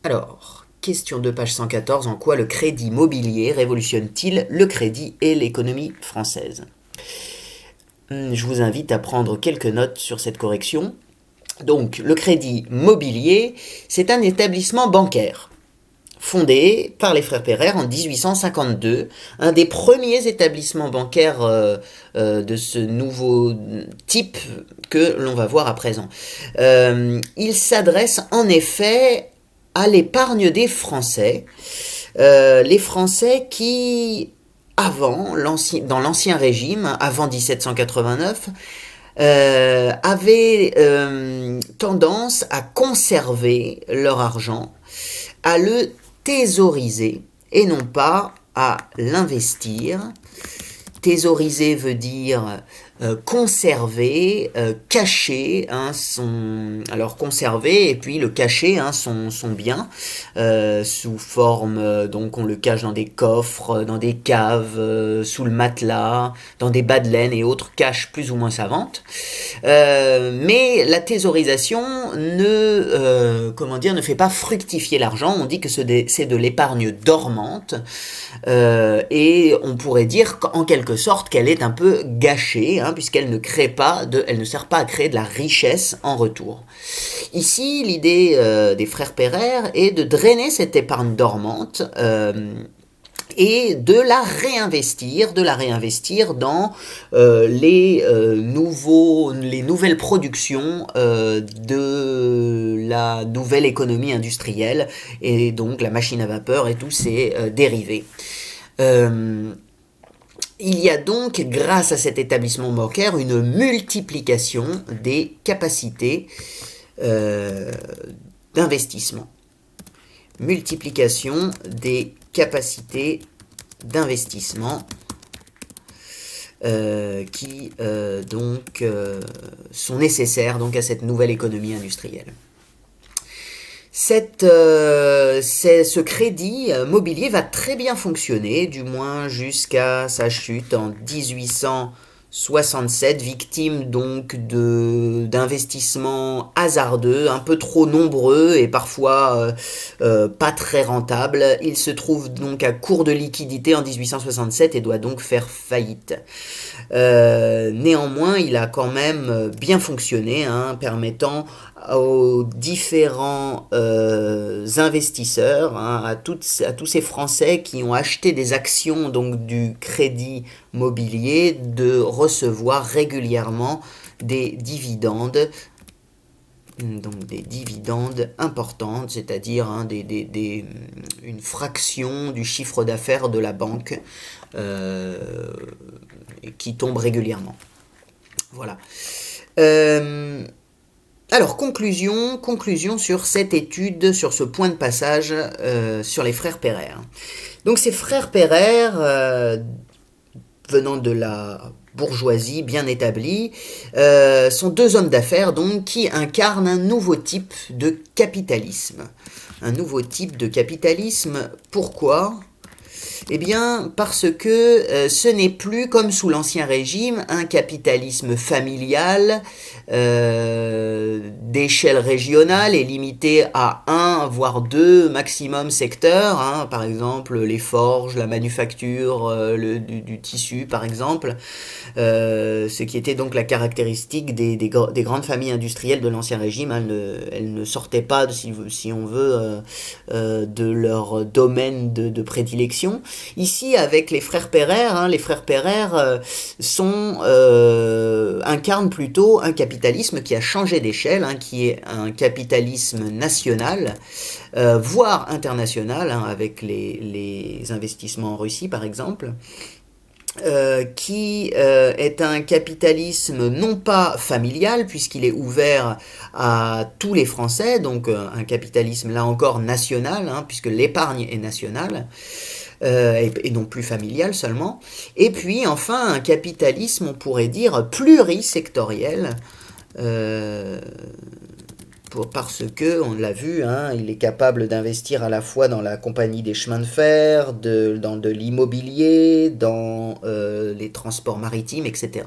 Alors, question de page 114, en quoi le crédit mobilier révolutionne-t-il le crédit et l'économie française? Je vous invite à prendre quelques notes sur cette correction. Donc, le crédit mobilier, c'est un établissement bancaire fondé par les frères Pereire en 1852, un des premiers établissements bancaires de ce nouveau type que l'on va voir à présent. Il s'adresse en effet à l'épargne des Français, les Français qui, dans l'ancien régime, avant 1789, avaient tendance à conserver leur argent, à le thésauriser et non pas à l'investir. Thésauriser veut dire conserver, cacher alors conserver et puis le cacher son bien sous forme, donc on le cache dans des coffres, dans des caves, sous le matelas, dans des bas de laine et autres caches plus ou moins savantes. Mais la thésaurisation ne fait pas fructifier l'argent. On dit que c'est de l'épargne dormante et on pourrait dire qu'en quelque sorte qu'elle est un peu gâchée, puisqu'elle ne elle ne sert pas à créer de la richesse en retour. Ici, l'idée des frères Pereire est de drainer cette épargne dormante et de la réinvestir dans les nouvelles productions de la nouvelle économie industrielle et donc la machine à vapeur et tous ses dérivés. Il y a donc, grâce à cet établissement bancaire, une multiplication des capacités d'investissement. Multiplication des capacités d'investissement qui sont nécessaires donc à cette nouvelle économie industrielle. Ce crédit mobilier va très bien fonctionner, du moins jusqu'à sa chute en 1867, victime donc d'investissements hasardeux, un peu trop nombreux et parfois pas très rentables. Il se trouve donc à court de liquidité en 1867 et doit donc faire faillite. Néanmoins, il a quand même bien fonctionné, permettant aux différents investisseurs, à tous ces Français qui ont acheté des actions donc du crédit mobilier, de recevoir régulièrement des dividendes, donc des dividendes importantes, c'est-à-dire une fraction du chiffre d'affaires de la banque qui tombe régulièrement. Voilà. Alors, conclusion sur cette étude, sur ce point de passage sur les frères Pereire. Donc, ces frères Pereire, venant de la bourgeoisie bien établie, sont deux hommes d'affaires donc qui incarnent un nouveau type de capitalisme. Un nouveau type de capitalisme, pourquoi ? Eh bien, parce que ce n'est plus, comme sous l'Ancien Régime, un capitalisme familial d'échelle régionale et limité à un, voire deux maximum secteurs, par exemple les forges, la manufacture, du tissu par exemple, ce qui était donc la caractéristique des grandes familles industrielles de l'Ancien Régime. Elles ne sortaient pas, si on veut, de leur domaine de prédilection. Ici, avec les frères Pereire, les frères Pereire incarnent plutôt un capitalisme qui a changé d'échelle, qui est un capitalisme national, voire international, avec les investissements en Russie par exemple. Qui est un capitalisme non pas familial, puisqu'il est ouvert à tous les Français, donc un capitalisme là encore national, puisque l'épargne est nationale, et non plus familial seulement. Et puis enfin un capitalisme, on pourrait dire, plurisectoriel, parce que, on l'a vu, il est capable d'investir à la fois dans la compagnie des chemins de fer, dans de l'immobilier, dans les transports maritimes, etc.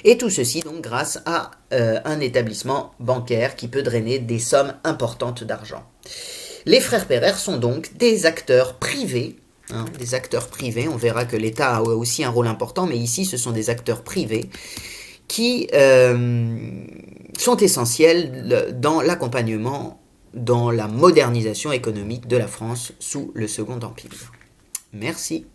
Et tout ceci donc grâce à un établissement bancaire qui peut drainer des sommes importantes d'argent. Les frères Pereire sont donc des acteurs privés, des acteurs privés. On verra que l'État a aussi un rôle important, mais ici ce sont des acteurs privés qui sont essentiels dans l'accompagnement, dans la modernisation économique de la France sous le Second Empire. Merci.